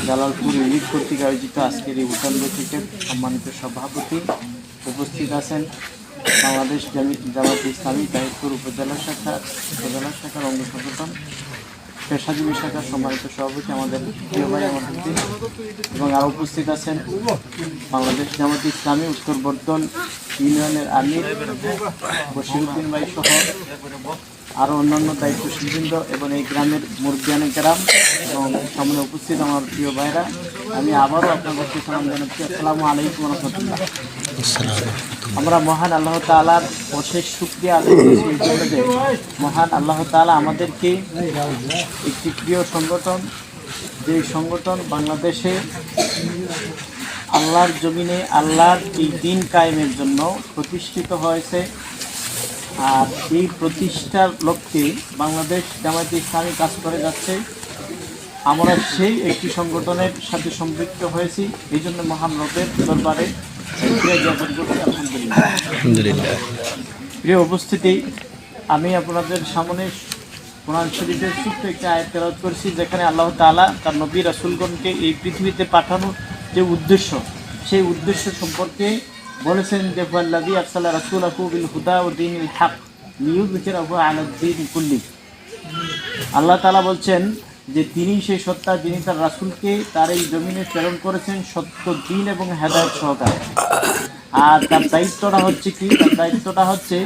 Jalalpur unit কর্তৃক আয়োজিত আজকের এই উঠান বৈঠকের সম্মানিত সভাপতি উপস্থিত আছেন বাংলাদেশ জামায়াতে ইসলামী তাহিরপুর উপজেলা শাখার অঙ্গ সংগঠন পেশাজীবী শাখার সম্মানিত সভাপতি আমাদের প্রিয় ভাই আমাদের এবং আরও উপস্থিত আছেন বাংলাদেশ জামায়াতে ইসলামী উত্তর বর্ধমান ইউনিয়নের আমির বশিরউদ্দিন ভাই সহ আরও অন্যান্য দায়িত্বশীলবৃন্দ এবং এই গ্রামের মুরব্বিয়ানে গ্রাম এবং সামনে উপস্থিত আমার প্রিয় ভাইরা, আমি আবারও আপনাদেরকে সালাম জানাচ্ছি। আসসালামু আলাইকুম রহমতুল্লাহ। আমরা মহান আল্লাহ তাআলার অশেষ শুকরিয়া আদায় করছি এই জন্য যে মহান আল্লাহ তাআলা আমাদেরকে একটি প্রিয় সংগঠন, যেই সংগঠন বাংলাদেশে আল্লাহর জমিনে আল্লাহর এই দিন কায়েমের জন্য প্রতিষ্ঠিত হয়েছে। আর এই প্রতিষ্ঠার লক্ষ্যে বাংলাদেশ জামায়াতে ইসলামী কাজ করে যাচ্ছে। আমরা সেই একটি সংগঠনের সাথে সম্পৃক্ত হয়েছি, এই জন্য মহান রবের দরবারে জ্ঞাপন করছি আলহামদুলিল্লাহ। প্রিয় উপস্থিতি, আমি আপনাদের সামনে কোরআন শরীফের ছোট্ট একটি আয়াত তেলাওয়াত করছি, যেখানে আল্লাহ তাআলা তার নবী রাসূলগণকে এই পৃথিবীতে পাঠানোর যে উদ্দেশ্য, সেই উদ্দেশ্য সম্পর্কে বলেছেন যে ওয়াল্লাযী আরসালা রাসূলাহু বিল হুদা ওয়া দীনিল হক লিইয়ুযহিরাহু আলাদ দীন কুল্লি। আল্লাহ তাআলা বলছেন যে তিনি সেই সত্তা যিনি তার রাসূলকে তার এই জমিনে প্রেরণ করেছেন সত্য দিন এবং হেদায়েত সহকারে। আর তার দায়িত্বটা হচ্ছে কি? তার দায়িত্বটা হচ্ছে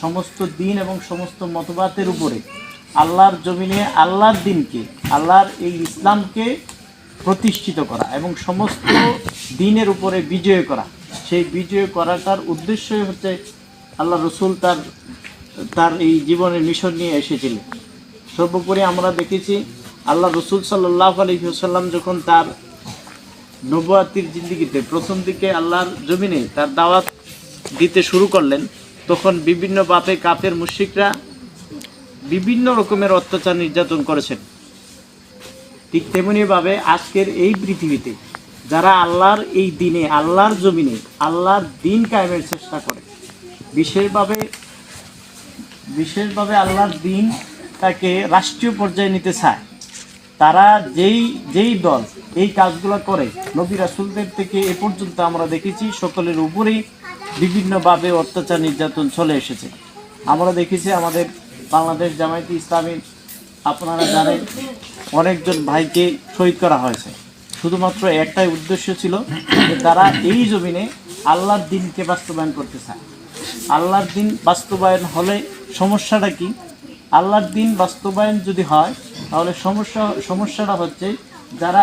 সমস্ত দিন এবং সমস্ত মতবাদের উপরে আল্লাহর জমিনে আল্লাহর দিনকে, আল্লাহর এই ইসলামকে প্রতিষ্ঠিত করা এবং সমস্ত দিনের উপরে বিজয় করা। সেই বিজয় করাটার উদ্দেশ্যই হচ্ছে আল্লাহ রসুল তার এই জীবনের মিশন নিয়ে এসেছিলেন। সর্বোপরি আমরা দেখেছি আল্লাহ রসুল সাল্লাল্লাহু আলাইহি ওয়াসাল্লাম যখন তার নবুয়াতির জিন্দেগিতে প্রথম দিকে আল্লাহর জমিনে তার দাওয়াত দিতে শুরু করলেন, তখন বিভিন্ন বাপে কাফের মুশরিকরা বিভিন্ন রকমের অত্যাচার নির্যাতন করেছেন। ঠিক তেমনিভাবে আজকের এই পৃথিবীতে যারা আল্লাহর এই দিনে, আল্লাহর জমিনে আল্লাহর দিন কায়েমের চেষ্টা করে, বিশেষভাবে আল্লাহর দিনটাকে রাষ্ট্রীয় পর্যায়ে নিতে চায়, তারা যেই দল এই কাজগুলো করে, নবী রাসূলদের থেকে এ পর্যন্ত আমরা দেখেছি সকলের উপরেই বিভিন্নভাবে অত্যাচার নির্যাতন চলে এসেছে। আমরা দেখেছি আমাদের বাংলাদেশ জামায়াতে ইসলামী, আপনারা জানেন, অনেকজন ভাইকে শহীদ করা হয়েছে। শুধুমাত্র একটাই উদ্দেশ্য ছিল যে তারা এই জমিনে আল্লাহর দিনকে বাস্তবায়ন করতে চায়। আল্লাহর দিন বাস্তবায়ন হলে সমস্যাটা কি? আল্লাহর দিন বাস্তবায়ন যদি হয় তাহলে সমস্যাটা হচ্ছে যারা